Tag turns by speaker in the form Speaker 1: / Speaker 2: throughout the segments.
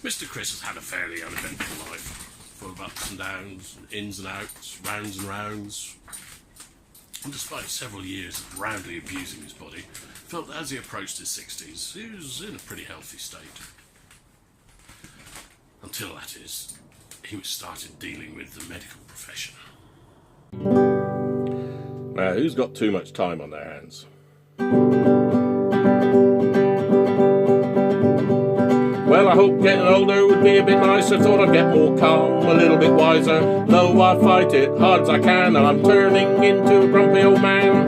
Speaker 1: Mr Chris has had a fairly uneventful life, full of ups and downs, ins and outs, rounds and rounds. And despite several years of roundly abusing his body, felt that as he approached his 60s, he was in a pretty healthy state. Until, that is, he started dealing with the medical profession.
Speaker 2: Now, who's got too much time on their hands? Well, I hope getting older would be a bit nicer. Thought I'd get more calm, a little bit wiser. Though I fight it hard as I can, and I'm turning into a grumpy old man.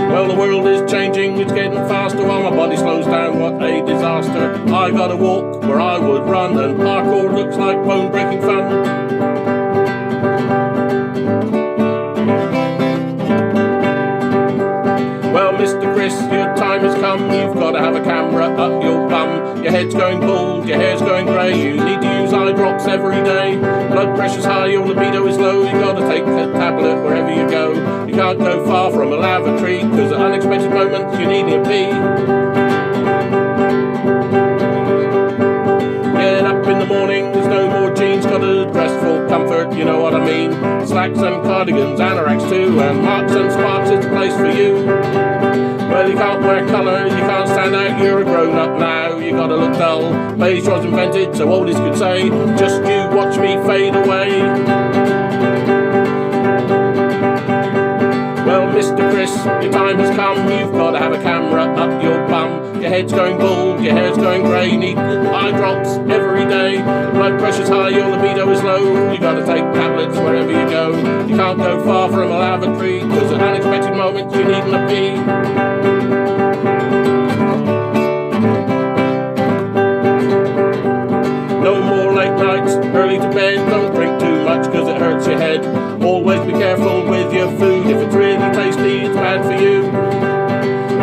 Speaker 2: Well, the world is changing, it's getting faster while my body slows down. What a disaster. I gotta walk where I would run, and parkour looks like bone-breaking fun. Well, Mr Chris, your time has come. You've got to have a camera up your bum. Your head's going bald, your hair's going grey. You need to use eye drops every day. Blood pressure's high, your libido is low. You've got to take a tablet wherever you go. You can't go far from a lavatory, because at unexpected moments you need a pee. Get up in the morning, there's no more jeans. Got to dress for comfort, you know what I mean. Slacks and cardigans, anoraks too, and marks and sparks, it's a place for you. Well, you can't wear colour, you can't stand out, you're a grown-up now. You gotta look dull, beige was invented so oldies could say, just you watch me fade away. Well, Mr Chris, your time has come. You've got to have a camera up your bum. Your head's going bald, your hair's going grey. You need eye drops every day. Blood pressure's high, your libido is low. You gotta take tablets wherever you go. You can't go far from a lavatory, because at unexpected moments you need a pee. No more late nights, early to bed. Don't drink too much, because it hurts your head. Always be careful with your food. If it's really tasty, it's bad for you.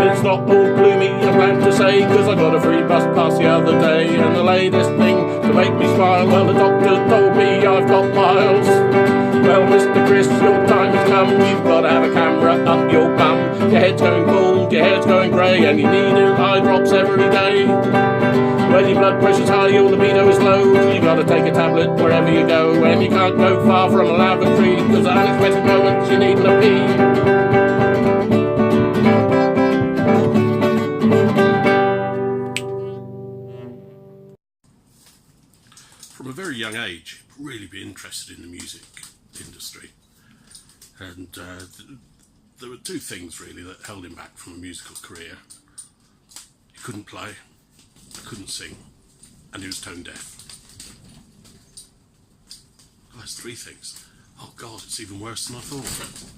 Speaker 2: It's not all gloomy, I'm glad to say, because I got a free bus pass the other day. And the latest thing to make me smile, well, the doctor told me I've got miles. Well, Mr Chris, your time has come. You've got to have a camera up your bum. Your head's going bald, your hair's going grey, and you need new eye drops every day. When your blood pressure's high, your libido is low. You gotta take a tablet wherever you go, and you can't go far from a lavatory, because at unexpected moments you need a pee.
Speaker 1: From a very young age, really be interested in the music industry, and there were two things really that held him back from a musical career. He couldn't play, couldn't sing, and he was tone deaf. Oh, that's three things. Oh God, it's even worse than I thought.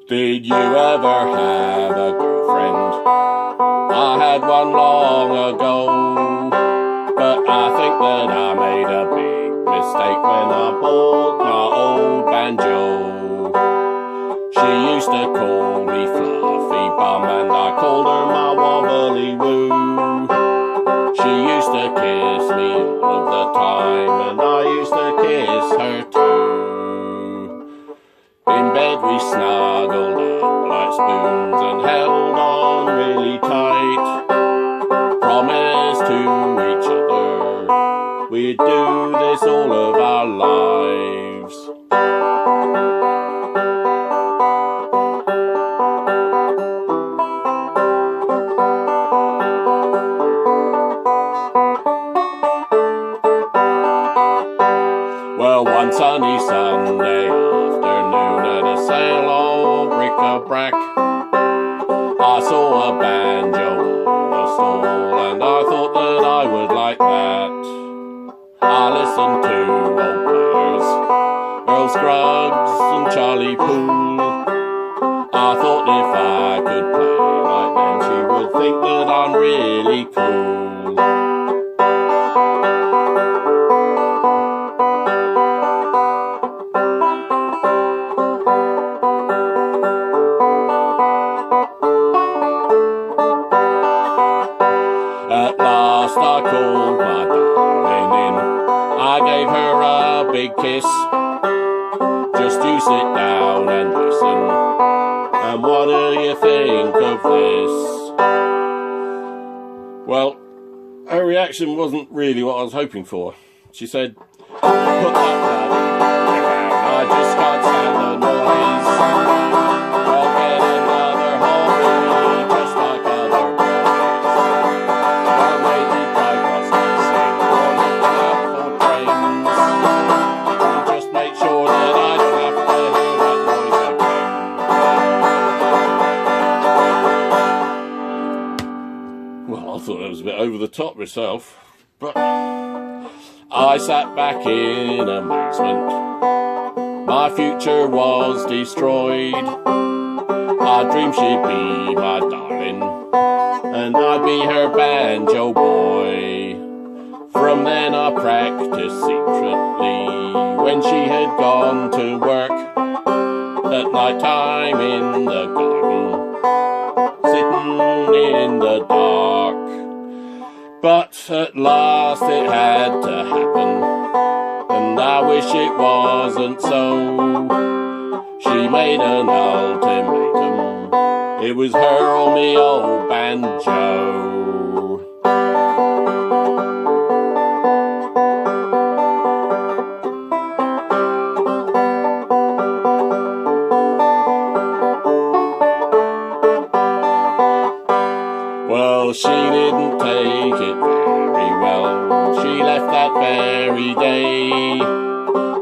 Speaker 3: Did you ever have a girlfriend? I had one long ago, but I think that I made a big mistake when I bought my old banjo. She used to call me Fluffy Bum, and I called her my wobbly woo. She used to kiss me all of the time, and I used to kiss her too. In bed we snuggled up like spoons and held on really tight. Promised to each other we'd do this all of our lives. Well, one sunny Sunday afternoon at a sale of bric-a-brac, I saw a banjo on a stall, and I thought that I would like that. I listened to old players, Earl Scruggs and Charlie Poole. I thought if I could play like them, she would think that I'm really cool. I called my darling in. I gave her a big kiss. Just you sit down and listen. And what do you think of this? Well, her reaction wasn't really what I was hoping for. She said, "Put that bloody down. I just can't stand the noise. I'll get another hobby just like other boys. I'll maybe try cross-dressing or looking out for trains. And just make sure that I don't have to hear that noise again." Well, I thought that was a bit over the top myself, but I sat back in amazement. My future was destroyed. I dreamed she'd be my darling, and I'd be her banjo boy. From then I practiced secretly when she had gone to work. At night time in the garden, sitting in the dark. But at last it had to happen, and I wish it wasn't so. She made an ultimatum. It was her or me old banjo. Well, she didn't take it very well. She left that very day.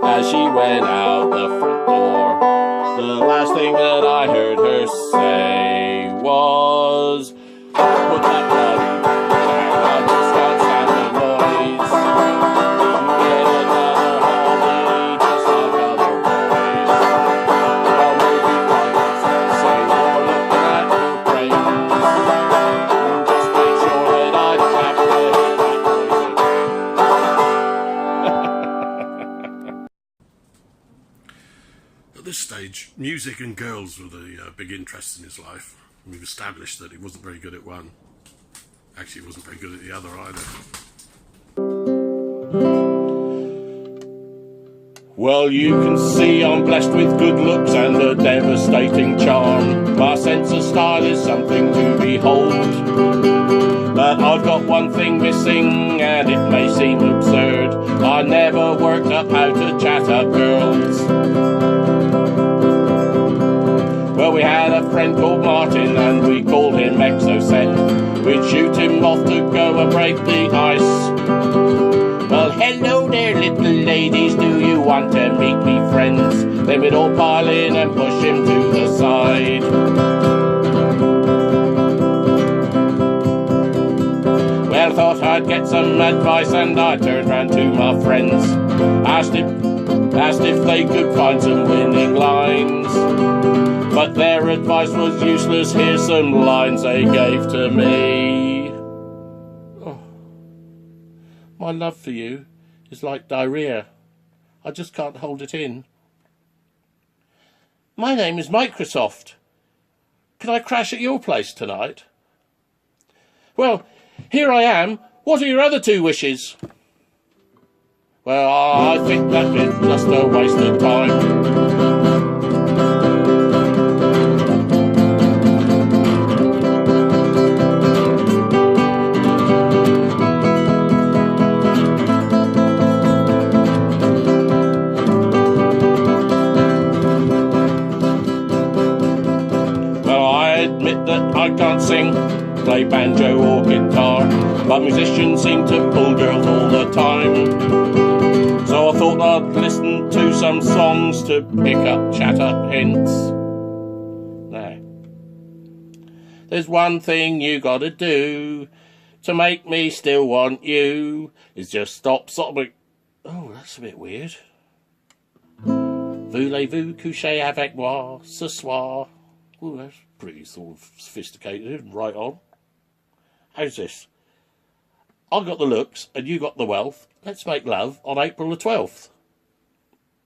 Speaker 3: As she went out the front door, the last thing that I heard her say was, "Put that bloody down. I just can't stand the noise. Get another hobby just like other boys. I'll maybe try cross-dressing or looking at your brains. Just make sure that I don't have to hear that noise again."
Speaker 1: At this stage, music and girls were the big interests in his life. We've established that he wasn't very good at one. Actually, he wasn't very good at the other either.
Speaker 2: Well, you can see I'm blessed with good looks and a devastating charm. My sense of style is something to behold. But I've got one thing missing, and it may seem absurd. I never worked up how to chat up girls. Well, we had a friend called Martin, and we called him Exocet. We'd shoot him off to go and break the ice. Well, hello there, little ladies, do you want to meet me friends? Then we'd all pile in and push him to the side. Well, thought I'd get some advice, and I turned round to my friends. Asked if they could find some winning lines. But their advice was useless. Here's some lines they gave to me. "Oh, my love for you is like diarrhea. I just can't hold it in. My name is Microsoft. Can I crash at your place tonight? Well, here I am. What are your other two wishes? Well, I think that is just a waste of time. I can't sing, play banjo or guitar, but musicians seem to pull girls all the time. So I thought I'd listen to some songs to pick up chat-up hints. Now, there's one thing you gotta do to make me still want you, is just stop sobbing. Oh, that's a bit weird. Voulez-vous coucher avec moi ce soir? Oh, that's pretty sort of sophisticated and right on. How's this? I got the looks and you got the wealth. Let's make love on April the 12th.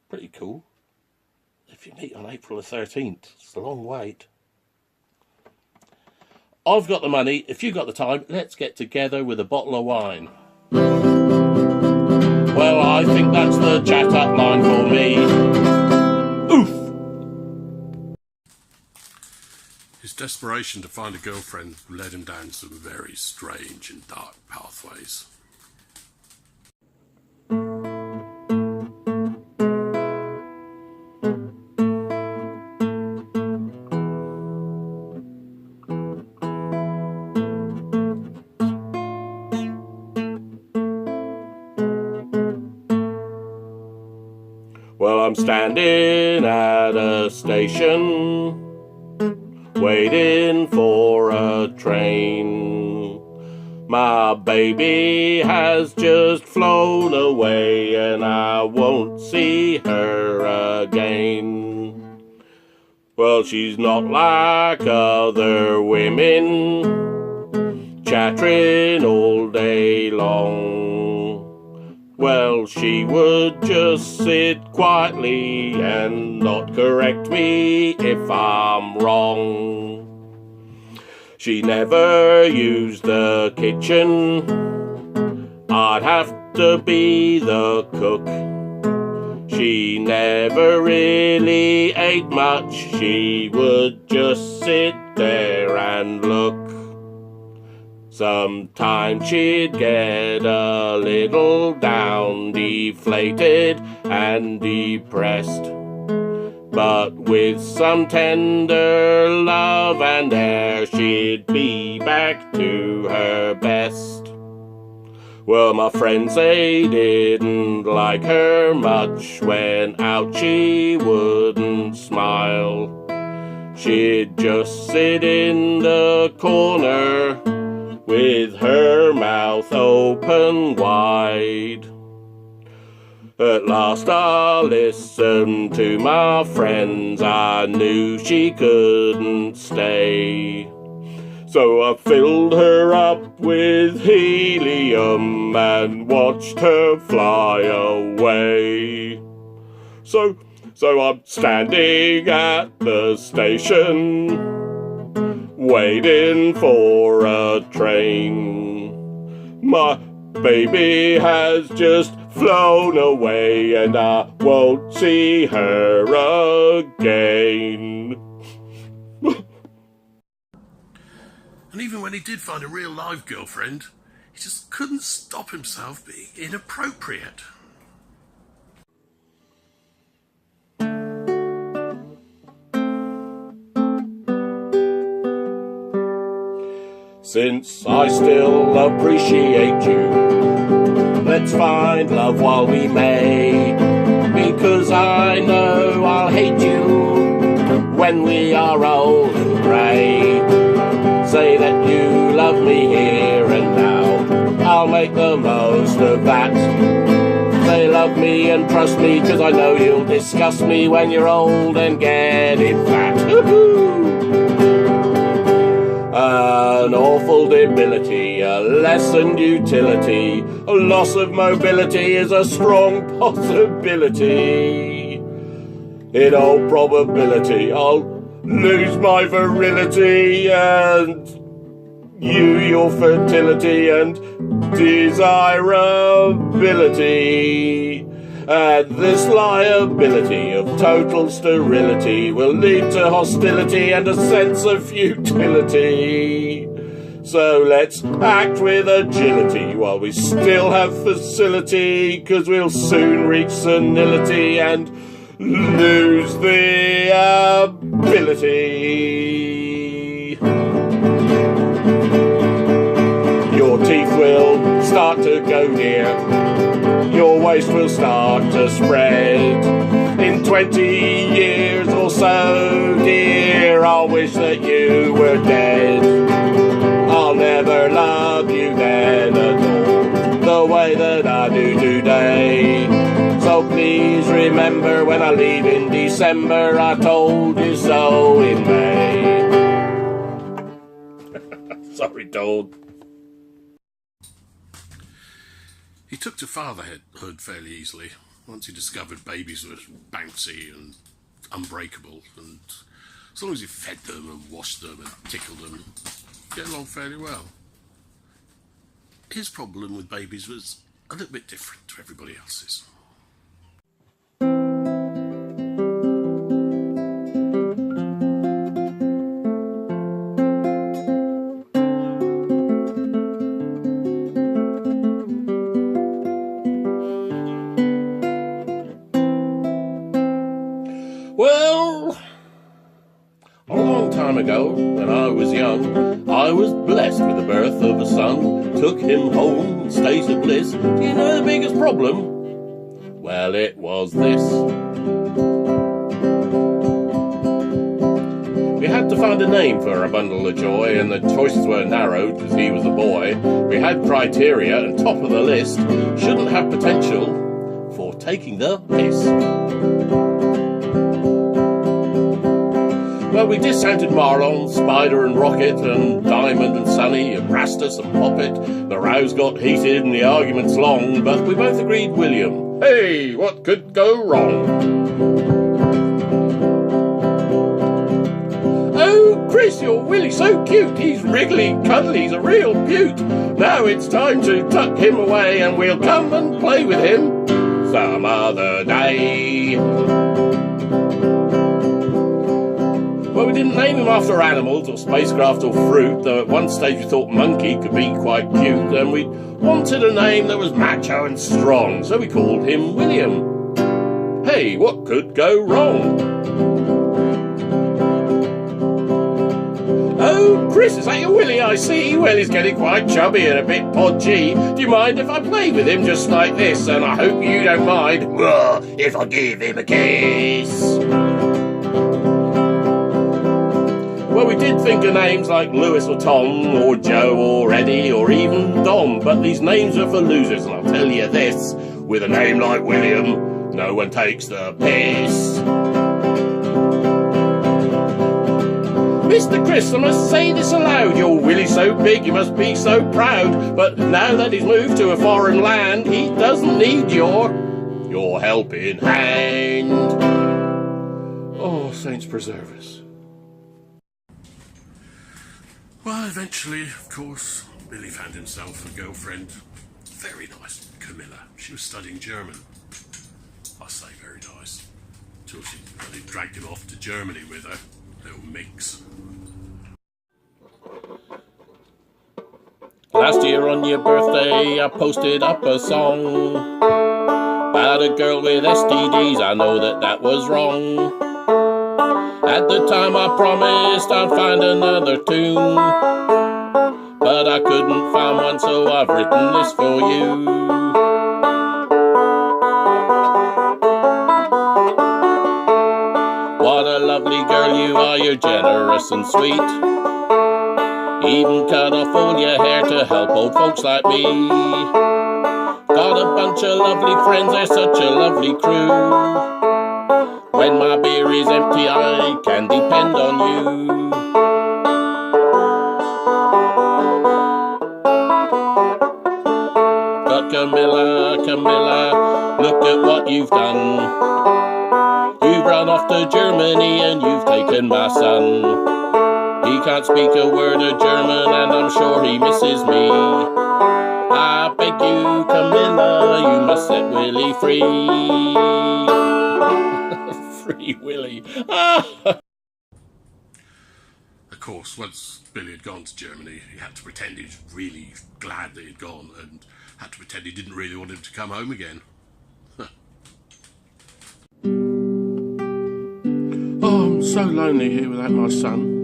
Speaker 2: Pretty cool. If you meet on April the 13th, it's a long wait. I've got the money. If you've got the time, let's get together with a bottle of wine. Well, I think that's the chat-up line for me. Oof!
Speaker 1: His desperation to find a girlfriend led him down some very strange and dark pathways.
Speaker 2: Well, I'm standing at a station, waiting for a train. My baby has just flown away and I won't see her again. Well, she's not like other women, chattering all day long. Well, she would just sit quietly and not correct me if I'm wrong. She never used the kitchen, I'd have to be the cook. She never really ate much, she would just sit there and look. Sometimes she'd get a little down, deflated and depressed. But with some tender love and air, she'd be back to her best. Well, my friends, they didn't like her much. When out she wouldn't smile. She'd just sit in the corner with her mouth open wide. At last I listened to my friends, I knew she couldn't stay. So I filled her up with helium and watched her fly away. So I'm standing at the station, waiting for a train. My baby has just flown away and I won't see her again.
Speaker 1: And even when he did find a real live girlfriend, he just couldn't stop himself being inappropriate.
Speaker 2: Since I still appreciate you, let's find love while we may. Because I know I'll hate you when we are old and grey. Say that you love me here and now, I'll make the most of that. Say love me and trust me, cause I know you'll discuss me when you're old and getting fat. An awful debility, a lessened utility, a loss of mobility is a strong possibility. In all probability, I'll lose my virility and you your fertility and desirability. And this liability of total sterility will lead to hostility and a sense of futility. So let's act with agility while we still have facility, 'cause we'll soon reach senility and lose the ability. Your teeth will start to go near, your waist will start to spread. In 20 years or so, dear, I'll wish that you were dead. I'll never love you then at all, the way that I do today. So please remember, when I leave in December, I told you so in May. Sorry, Toad.
Speaker 1: He took to fatherhood fairly easily once he discovered babies were bouncy and unbreakable, and as long as he fed them and washed them and tickled them, get along fairly well. His problem with babies was a little bit different to everybody else's.
Speaker 2: Well, a long time ago, when I was young, I was blessed with the birth of a son. Took him home in states of bliss. Do you know the biggest problem? Well, it was this. We had to find a name for a bundle of joy, and the choices were narrowed because he was a boy. We had criteria, and top of the list, shouldn't have potential for taking the piss. Well, we discounted Marlon, Spider and Rocket, and Diamond and Sunny, and Rastus and Poppet. The rows got heated and the arguments long, but we both agreed William. Hey, what could go wrong? Oh, Chris, your Willie so cute. He's wriggly, cuddly, he's a real beaut. Now it's time to tuck him away, and we'll come and play with him some other day. Well, we didn't name him after animals or spacecraft or fruit, though at one stage we thought monkey could be quite cute, and we wanted a name that was macho and strong, so we called him William. Hey, what could go wrong? Oh, Chris, is that your Willie I see? Well, he's getting quite chubby and a bit podgy. Do you mind if I play with him just like this? And I hope you don't mind if I give him a kiss. Well, we did think of names like Lewis or Tom, or Joe or Eddie, or even Dom, but these names are for losers, and I'll tell you this, with a name like William, no one takes the piss. Mr Chris, I must say this aloud, your Willie's so big, you must be so proud, but now that he's moved to a foreign land, he doesn't need your helping hand. Oh, saints preserve us.
Speaker 1: Well, eventually, of course, Billy found himself a girlfriend. Very nice, Camilla. She was studying German. I say very nice. Till she really dragged him off to Germany with her. Little minx.
Speaker 2: Last year on your birthday, I posted up a song about a girl with STDs. I know that was wrong. At the time I promised I'd find another tune, but I couldn't find one, so I've written this for you. What a lovely girl you are, you're generous and sweet. Even cut off all your hair to help old folks like me. Got a bunch of lovely friends, they're such a lovely crew. When my beer is empty, I can depend on you. But Camilla, look at what you've done. You've run off to Germany and you've taken my son. He can't speak a word of German and I'm sure he misses me. I beg you, Camilla, you must set Willie free. Free Willie.
Speaker 1: Of course, once Billy had gone to Germany, he had to pretend he was really glad that he'd gone, and had to pretend he didn't really want him to come home again.
Speaker 2: Oh, I'm so lonely here without my son.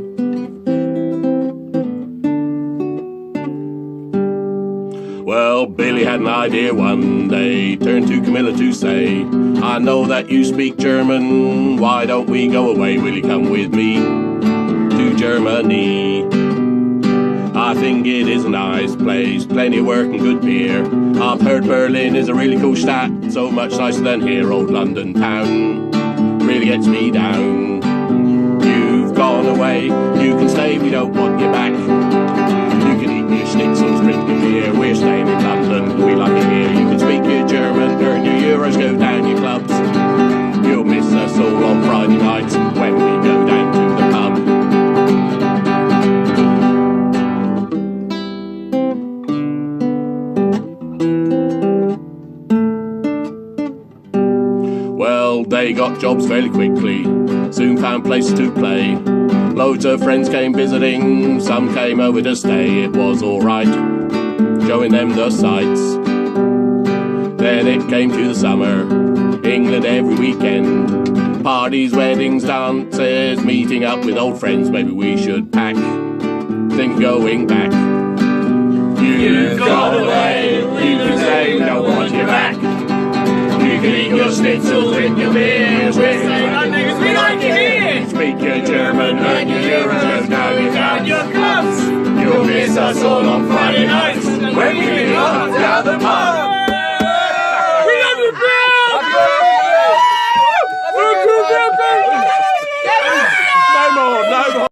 Speaker 2: Well, Billy had an idea one day, turned to Camilla to say, I know that you speak German, why don't we go away? Will you come with me to Germany? I think it is a nice place, plenty of work and good beer. I've heard Berlin is a really cool stat, so much nicer than here. Old London town really gets me down. You've gone away, you can stay, we don't want you back. You can eat your schnitzels, drink your beer, we're staying in London, we like it here. You can speak your German, earn your euros, go down your clubs. You'll miss us all on Friday nights when we go down to the pub.
Speaker 3: got jobs fairly quickly, soon found places to play. Loads of friends came visiting, some came over to stay. It was alright, showing them the sights. Then it came to the summer, England every weekend. Parties, weddings, dances, meeting up with old friends. Maybe we should pack, think going back. You've got away, you can say we don't want you back. You can eat your schnitzel, drink your beer. We're saying niggas, we like it here. Speak your German, earn your euros, now you found your clubs. You'll miss us all on Friday nights when we meet up down the pub. We love you, bro! No more.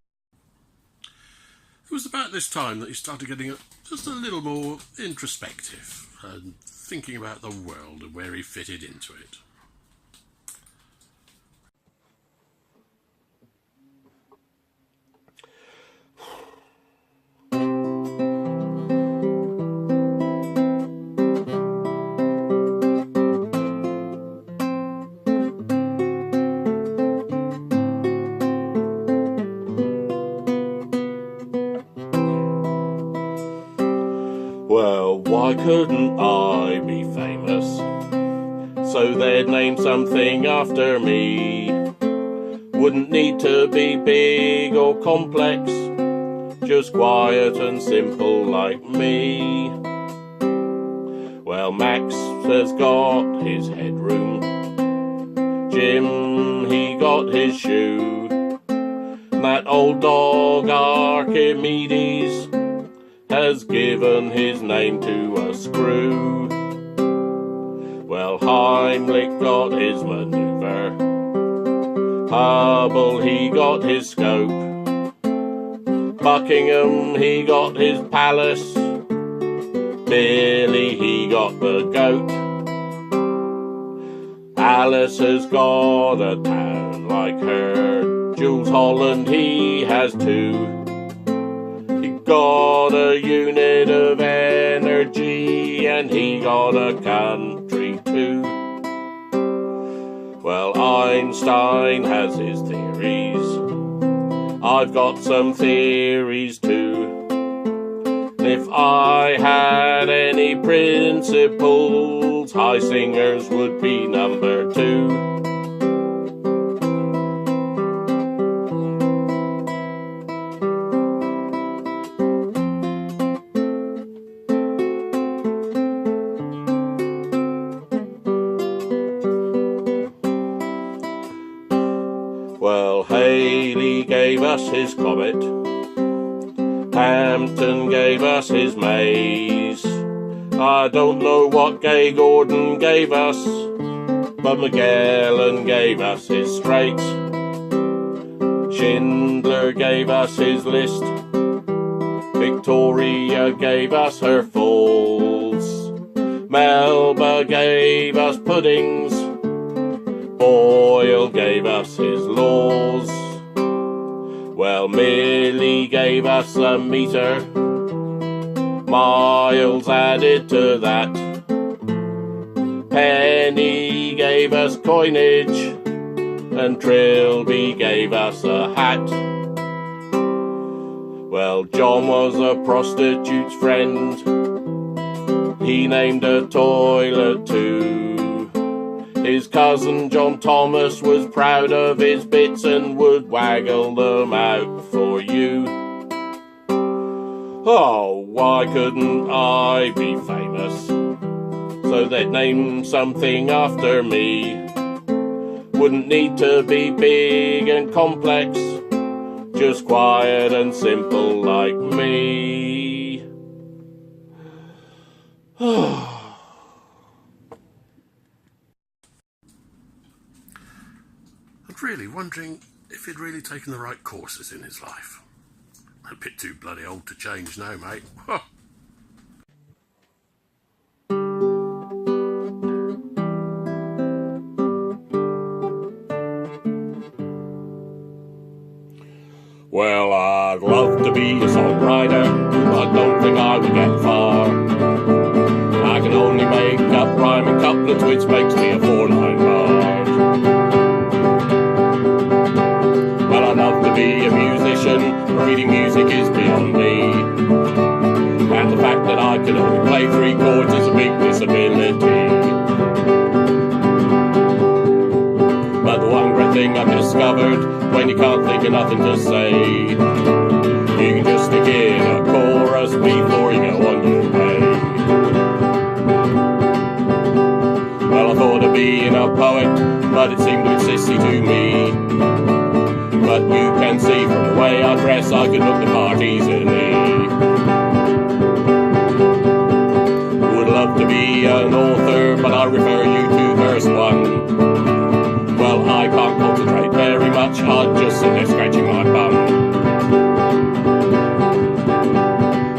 Speaker 1: It was about this time that he started getting just a little more introspective and thinking about the world and where he fitted into it.
Speaker 3: Well, why couldn't I be famous? So they'd name something after me. Wouldn't need to be big or complex, just quiet and simple like me. Well, Max has got his headroom, Jim, he got his shoe, that old dog Archimedes has given his name to a screw. Well, Heimlich got his manoeuvre, Hubble he got his scope, Buckingham he got his palace, Billy he got the goat. Alice has got a town like her, Jules Holland he has two. Got a unit of energy and he got a country too. Well, Einstein has his theories, I've got some theories too. If I had any principles, Heisinger's would be number 2. Well, Haley gave us his comet, Hampton gave us his maze. I don't know what Gay Gordon gave us, but Magellan gave us his straits. Schindler gave us his list, Victoria gave us her falls, Melba gave us puddings, Boyle gave us his laws. Well, Millie gave us a meter, Miles added to that, Penny gave us coinage, and Trilby gave us a hat. Well, John was a prostitute's friend, he named a toilet too. His cousin John Thomas was proud of his bits and would waggle them out for you. Oh, why couldn't I be famous? So they'd name something after me. Wouldn't need to be big and complex, just quiet and simple like me.
Speaker 1: Really wondering if he'd really taken the right courses in his life. A bit too bloody old to change now, mate.
Speaker 3: Well, I'd love to be a songwriter, but don't think I would get far. I can only make up rhyming couplets, which makes me a 4-9 bard. records as a big disability. But the one great thing I've discovered, when you can't think of nothing to say, you can just stick in a chorus before you go on your way. Well, I thought of being a poet, but it seemed a bit sissy to me. But you can see from the way I dress, I could look the part easily. Would love to be an author, but I refer you to verse 1. Well, I can't concentrate very much, I'd just sit there scratching my bum.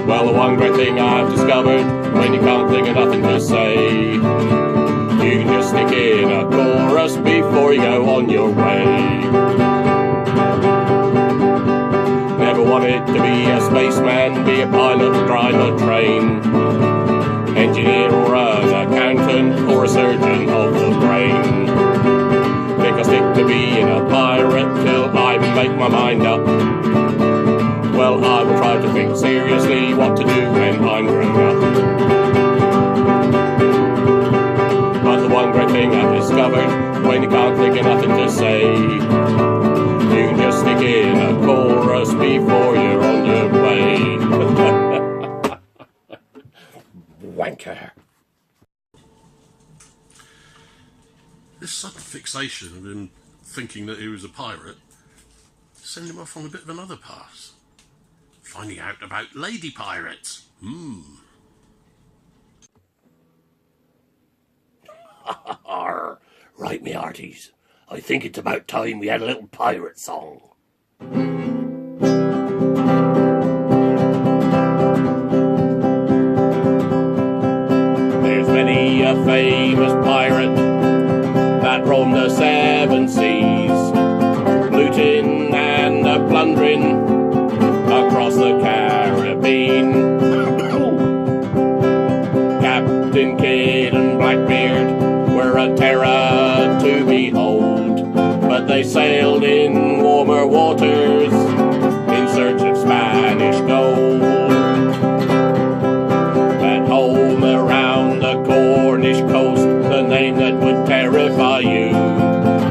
Speaker 3: Well, the one great thing I've discovered, when you can't think of nothing to say, you can just stick in a chorus before you go on your way. Never wanted to be a spaceman, be a pilot, drive a train, engineer or an accountant, or a surgeon of the brain. Think I'll stick to being a pirate till I make my mind up. Well, I will try to think seriously what to do when I'm grown up. But the one great thing I've discovered, when you can't think of nothing to say, you can just stick in a chorus before you're on your way. Wanker.
Speaker 1: This sudden fixation of him thinking that he was a pirate sent him off on a bit of another path. Finding out about lady pirates.
Speaker 3: Right, me hearties. I think it's about time we had a little pirate song. There's many a famous pirate that roamed the seven seas, looting and plundering across the Caribbean. Captain Kidd and Blackbeard were a terror to behold, but they sailed in warmer waters in search of Spanish gold. At home around the Cornish coast, the name that would terrify you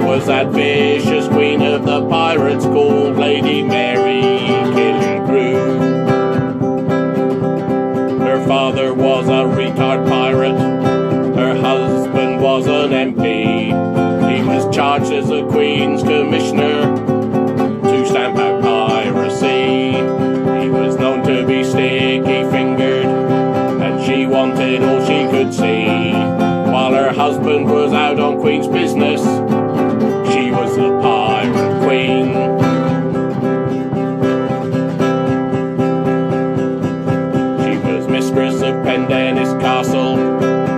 Speaker 3: was that vicious queen of the pirates called Lady Mary Killigrew. Her father was a retard pirate, her husband was an MP. He was charged as a Queen's Commissioner to stamp out piracy. He was known to be sticky-fingered, and she wanted all she could see. While her husband was out on Queen's business, she was the pirate queen. She was mistress of Pendennis Castle,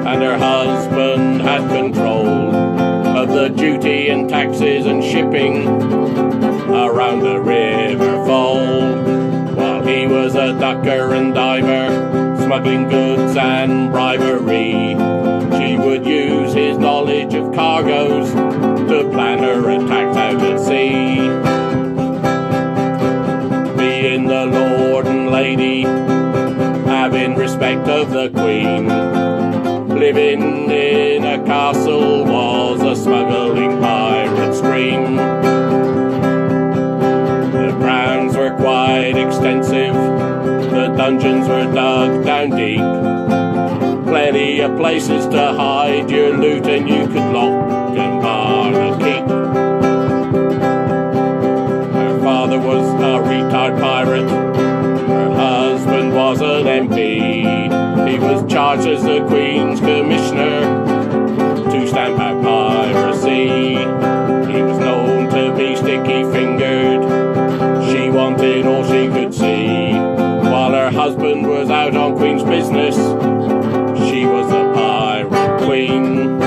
Speaker 3: and her husband had control of the duty and taxes and shipping around the River Foal. While he was a ducker and diver, smuggling goods and bribery, she would use his knowledge of cargoes to plan her attacks out at sea. Being the lord and lady, having respect of the Queen, living in a castle was a smuggling pirate's dream. The grounds were quite extensive, the dungeons were dug down deep, plenty of places to hide your loot, and you could lock and bar the keep. Her father was a retard pirate, her husband was an MP. He was charged as the Queen's Commissioner to stamp out piracy. He was known to be sticky-fingered, she wanted all she could see. While her husband was out on Queen's business, she was the pirate queen.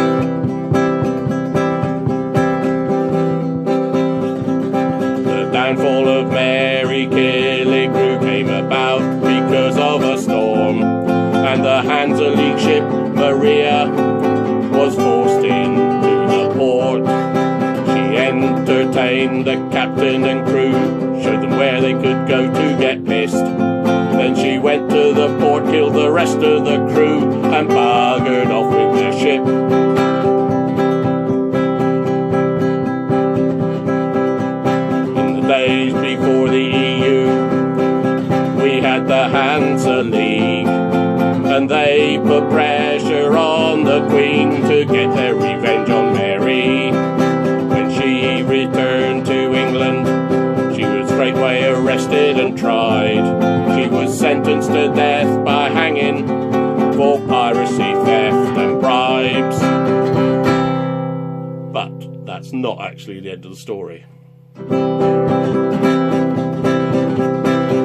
Speaker 3: The downfall of Mary Killigrew came about because of a storm, and the Hanseatic ship Maria was forced into the port. She entertained the captain and crew, showed them where they could go to get pissed. Then she went to the port, killed the rest of the crew, and buggered off with their ship. In the days before the EU, we had the Hansa League, and they put pressure on the Queen to get their revenge on Mary. When she returned to England, she was straightway arrested and tried. She was sentenced to death by hanging for piracy, theft and bribes. But that's not actually the end of the story.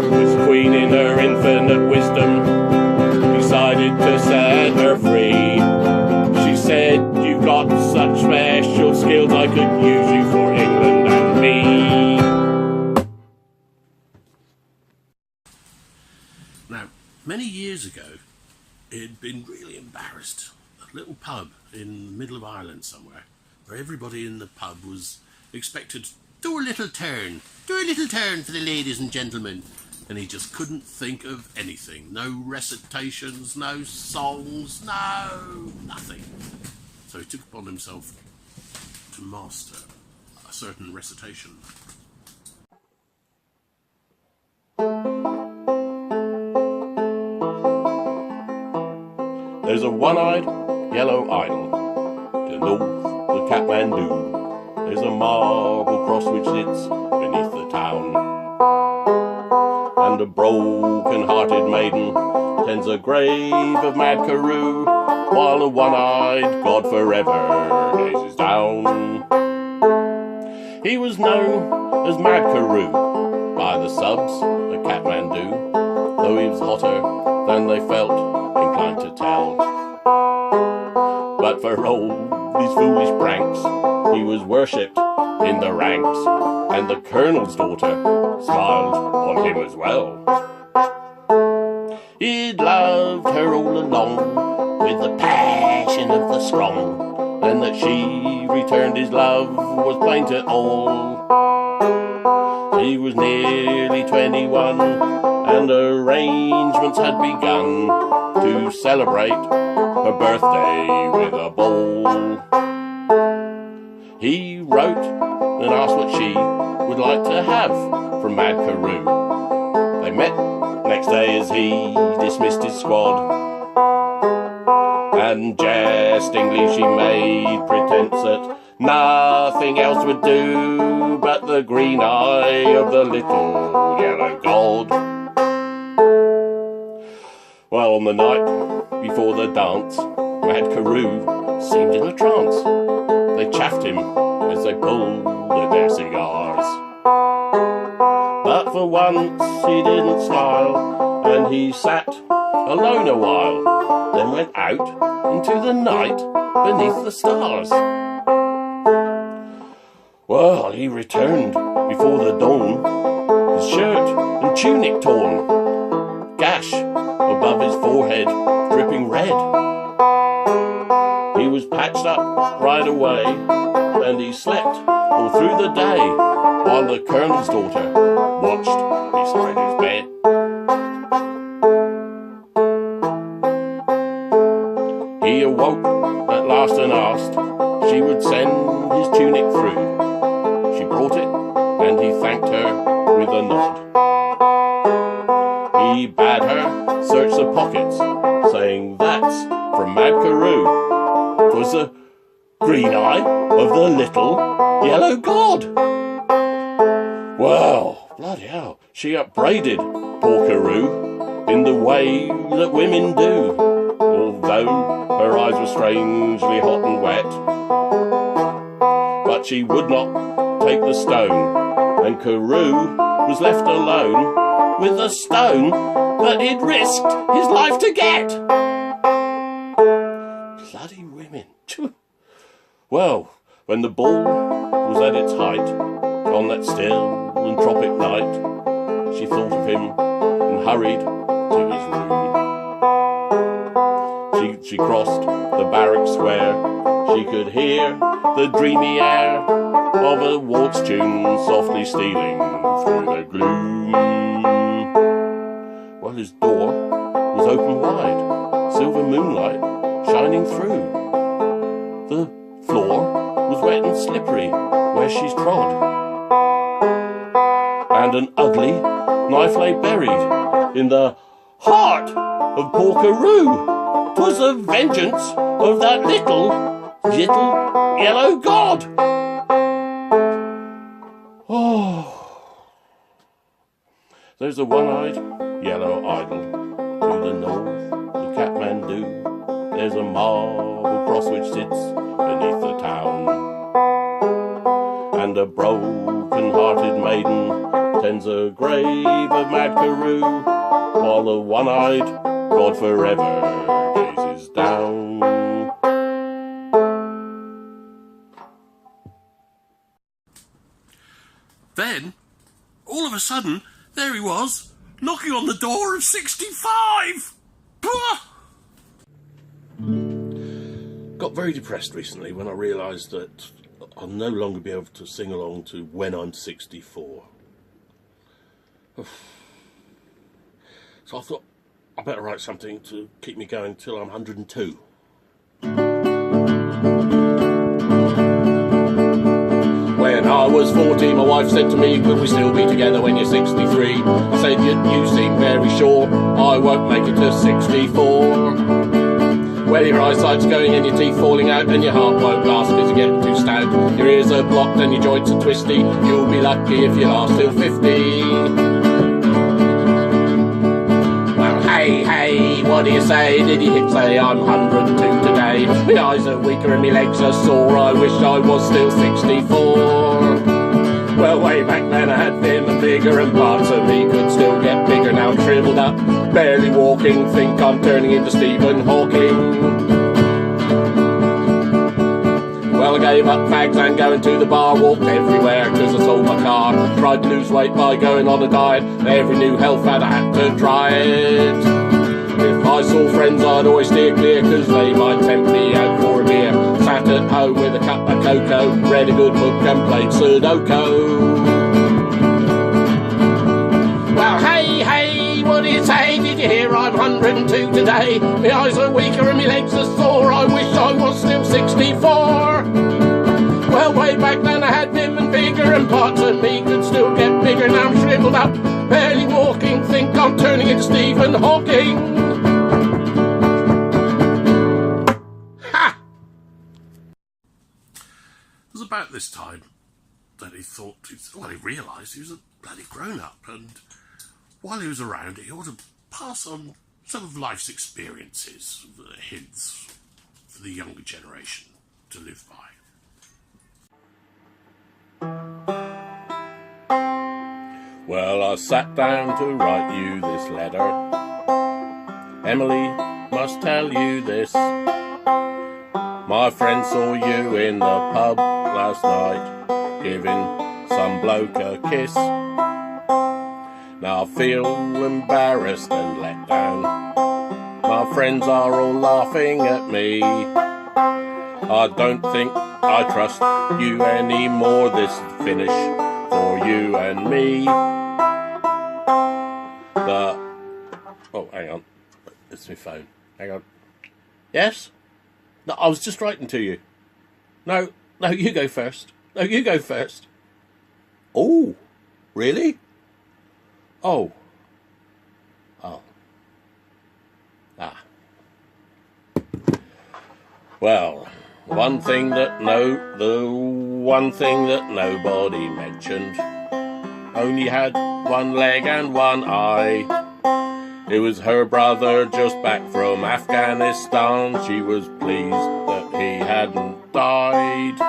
Speaker 3: This Queen, in her infinite wisdom, decided to set her free. She said, "You've got such special skills, I could use you for England and me."
Speaker 1: Now, many years ago, he'd been really embarrassed at a little pub in the middle of Ireland somewhere, where everybody in the pub was expected to do a little turn for the ladies and gentlemen. And he just couldn't think of anything. No recitations, no songs, nothing. So he took upon himself to master a certain recitation.
Speaker 3: There's a one-eyed yellow idol to north the Kathmandu. There's a marble cross which sits beneath the town, and a broken-hearted maiden tends a grave of mad Carew, while a one-eyed god forever gazes down. He was known as Mad Carew by the subs at Kathmandu, though he was hotter than they felt inclined to tell. But for all these foolish pranks, he was worshipped in the ranks, and the colonel's daughter smiled on him as well. He'd loved her all along with the passion of the strong, and that she returned his love was plain to all. He was nearly 21, and arrangements had begun to celebrate her birthday with a ball. He wrote and asked what she would like to have from Mad Carew. They met next day as he dismissed his squad, and jestingly she made pretence that nothing else would do but the green eye of the little yellow god. Well, on the night before the dance, Mad Carew seemed in a trance. They chaffed him as they pulled at their cigars, but for once he didn't smile, and he sat alone a while, then went out into the night beneath the stars. Well, he returned before the dawn, his shirt and tunic torn, gash above his forehead dripping red. He was patched up right away, and he slept all through the day, while the colonel's daughter watched beside his bed. He awoke at last and asked she would send his tunic through. She brought it, and he thanked her with a nod. He bade her search the pockets, saying, "That's from Mad Carew. 'Twas the green eye of the little yellow god." Well, bloody hell, she upbraided poor Carew in the way that women do, although her eyes were strangely hot and wet. But she would not take the stone, and Carew was left alone with the stone that he'd risked his life to get. Bloody women. Well, when the ball was at its height, on that still and tropic night, she thought of him and hurried to his room. She crossed the barrack square. She could hear the dreamy air of a waltz tune softly stealing through the gloom. Well, his door was open wide, so
Speaker 2: silver moonlight shining through. The floor was wet and slippery where she's trod, and an ugly knife lay buried in the heart of Porkaroo. 'Twas the vengeance of that little yellow god. Oh, there's a one-eyed yellow idol to the north of Kathmandu. There's a marble cross which sits beneath the town, and a broken-hearted maiden tends a grave of mad Karoo, while the one-eyed god forever gazes down.
Speaker 1: Then, all of a sudden, there he was, knocking on the door of 65!
Speaker 2: Got very depressed recently when I realised that I'll no longer be able to sing along to When I'm 64. So I thought I better write something to keep me going till I'm 102. When I was 40, my wife said to me, will we still be together when you're 63? I said, you seem very sure I won't make it to 64. Well, your eyesight's going and your teeth falling out, and your heart won't last because you're getting too stout. Your ears are blocked and your joints are twisty. You'll be lucky if you last till 50. Hey, what do you say? Did you hit say I'm 102 today? My eyes are weaker and my legs are sore. I wish I was still 64. Well, way back then I had thin and bigger, and parts of me could still get bigger. Now I'm shriveled up, barely walking. Think I'm turning into Stephen Hawking. Well, I gave up fags and going to the bar. Walked everywhere cause I sold my car. Tried to lose weight by going on a diet. Every new health fad I had to try it. If I saw friends I'd always steer clear, cause they might tempt me out for a beer. Sat at home with a cup of cocoa, read a good book and played Sudoku. Well, hey, what do you say? Did you hear I'm 102 today? My eyes are weaker and my legs are sore. I wish I was still 64. Well, way back then I had vim and vigor, and parts of me could still get bigger. Now I'm shriveled up, barely walking. Think I'm turning into Stephen Hawking. Ha!
Speaker 1: It was about this time that he realised he was a bloody grown-up, and while he was around, he ought to pass on some of life's experiences, hints for the younger generation to live by.
Speaker 2: Well, I sat down to write you this letter. Emily must tell you this. My friend saw you in the pub last night, giving some bloke a kiss. Now I feel embarrassed and let down. My friends are all laughing at me. I don't think I trust you anymore. This is finish for you and me. Oh, hang on. It's my phone. Hang on. Yes? No, I was just writing to you. No, you go first. No, you go first. Oh, really? Oh. Ah. Well, the one thing that nobody mentioned. Only had one leg and one eye. It was her brother just back from Afghanistan. She was pleased that he hadn't died.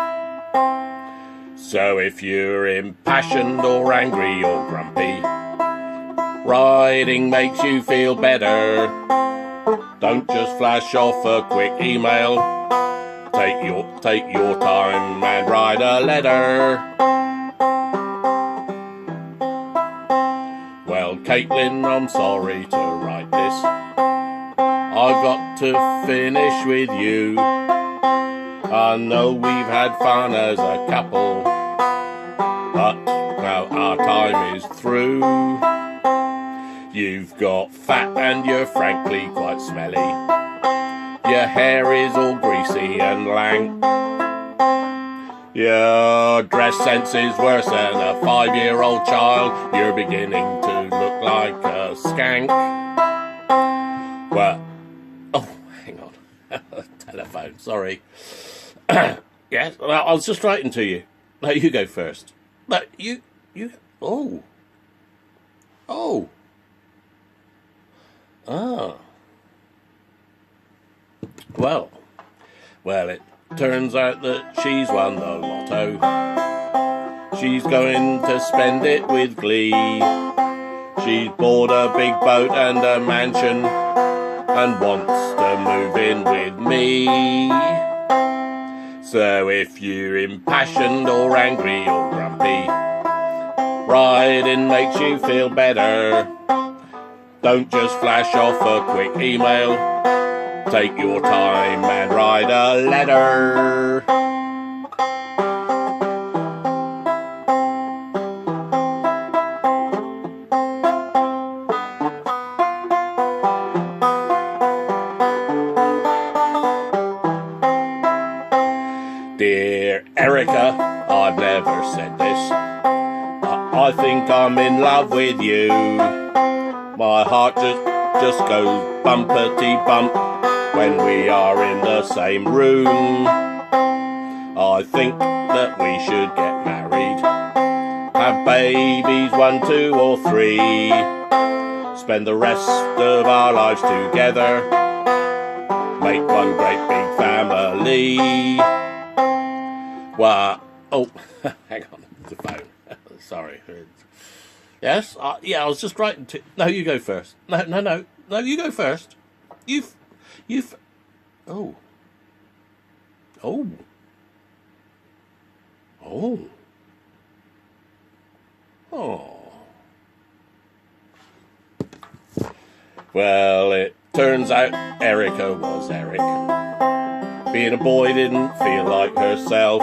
Speaker 2: So if you're impassioned or angry or grumpy, writing makes you feel better. Don't just flash off a quick email. Take your time and write a letter. Well, Caitlin, I'm sorry to write this. I've got to finish with you. I know we've had fun as a couple, but now our time is through. You've got fat and you're frankly quite smelly.
Speaker 3: Your hair is all greasy and lank. Your dress sense is worse than a 5-year-old child. You're beginning to look like a skank. Well, oh, hang on. Telephone, sorry. Yes, well, I was just writing to you. No, you go first. No, you, oh. Oh. Ah. Well, it turns out that she's won the lotto. She's going to spend it with glee. She's bought a big boat and a mansion and wants to move in with me. So if you're impassioned or angry or grumpy, riding makes you feel better. Don't just flash off a quick email. Take your time and write a letter. Dear Erica, I've never said this. I think I'm in love with you. My heart just goes bumpety bump when we are in the same room. I think that we should get married, have babies 1, 2 or 3, spend the rest of our lives together, make one great big family. Well, oh, hang on, the phone. Sorry. Yes? Yeah, I was just writing to... No, you go first. No, you go first. You've... Oh. Oh. Oh. Oh. Well, it turns out Erica was Eric. Being a boy didn't feel like herself.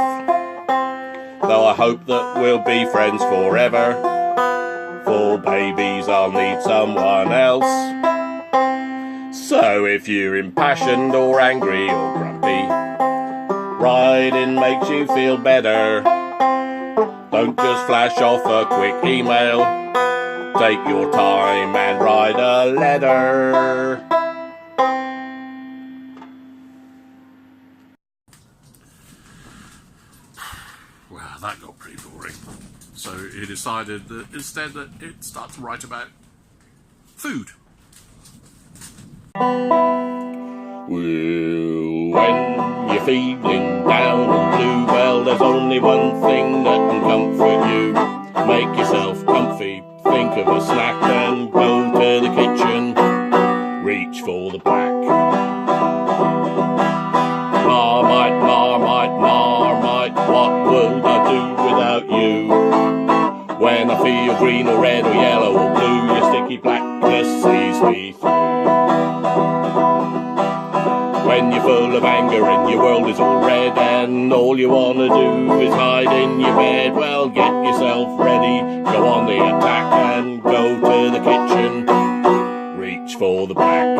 Speaker 3: Though I hope that we'll be friends forever. For babies I'll need someone else. So if you're impassioned or angry or grumpy, riding makes you feel better. Don't just flash off a quick email. Take your time and write a letter.
Speaker 1: Well, that got pretty boring. So he decided that instead that he'd start to write about food.
Speaker 3: Well, when you're feeling down and blue, well, there's only one thing that can comfort you. Make yourself comfy, think of a snack and go to the kitchen. Reach for the black. Marmite, Marmite, Marmite, what would I do without you? When I feel green or red or yellow or blue, your sticky blackness sees me through. When you're full of anger and your world is all red and all you want to do is hide in your bed, well, get yourself ready, go on the attack and go to the kitchen. Reach for the black.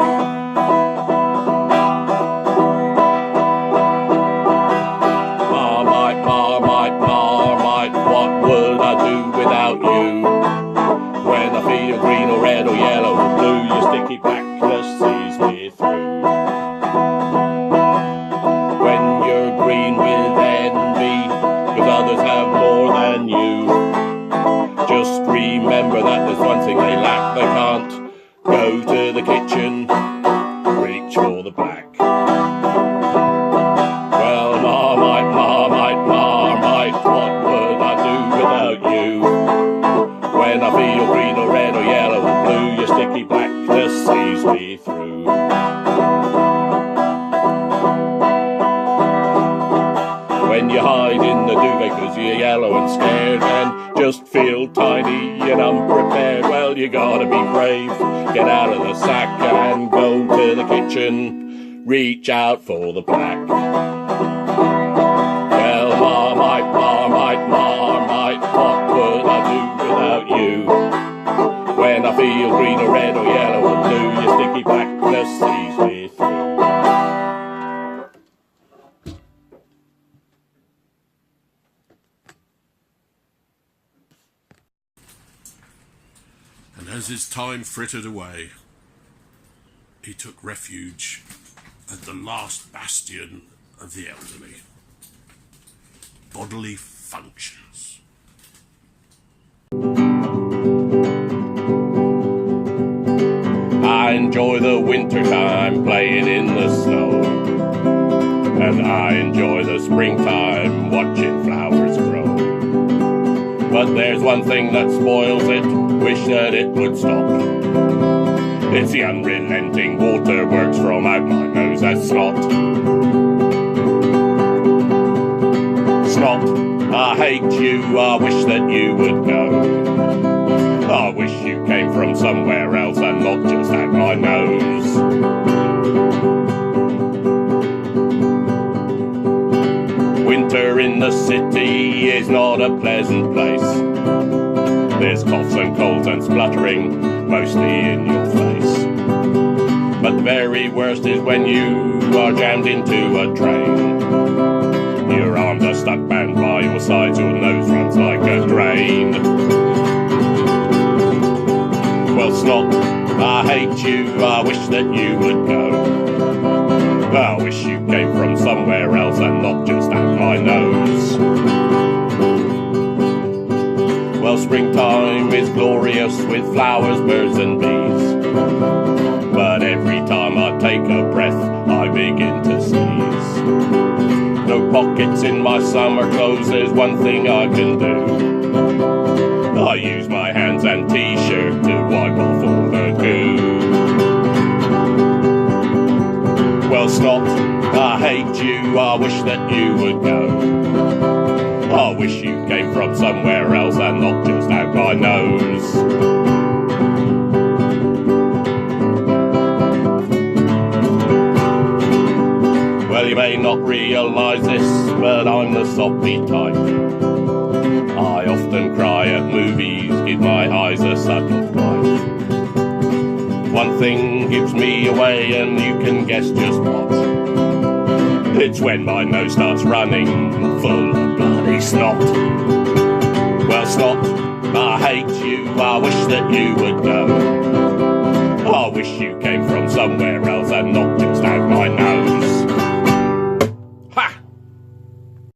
Speaker 3: Marmite, Marmite, Marmite, what would I do without you? When I feel green or red or yellow or blue, your sticky blackness sees me through. When you're green with envy, 'cause others have more than you, just remember that there's one thing they lack, they can't go to the kitchen. Reach for the black. Well, Marmite, Marmite, Marmite, what would I do without you? When I feel green or red or yellow or blue, your sticky blackness sees me through. When you hide in the duvet 'cause you're yellow and scared and just feel tiny and unprepared, well, you gotta be brave. Get out of the sack and go to the kitchen. Reach out for the black. Well, Marmite, Marmite, Marmite, what would I do without you? When I feel green or red or yellow or blue, your sticky blackness sees me through.
Speaker 1: his time frittered away, he took refuge at the last bastion of the elderly, bodily functions.
Speaker 3: I enjoy the winter time playing in the snow, and I enjoy the springtime watching flowers grow. But there's one thing that spoils it, wish that it would stop. It's the unrelenting waterworks from out my nose as snot. Snot, I hate you, I wish that you would go. I wish you came from somewhere else and not just out my nose. Winter in the city is not a pleasant place. There's coughs and colds and spluttering, mostly in your face. But the very worst is when you are jammed into a train. Your arms are stuck bound by your sides, your nose runs like a drain. Well, snot, I hate you, I wish that you would go. I wish you came from somewhere else and not just out my nose. Well, springtime is glorious with flowers, birds and bees. But every time I take a breath, I begin to sneeze. No pockets in my summer clothes, there's one thing I can do. I use my hands and t-shirt to wipe off all the goo. Well, snot, I hate you, I wish that you would go. I wish you came from somewhere else and not just out my nose. Well, you may not realise this, but I'm the soppy type. I often cry at movies, give my eyes a subtle fright. One thing gives me away and you can guess just what. It's when my nose starts running full of bloody snot. Well, snot, I hate you, I wish that you would go. I wish you came from somewhere else and not just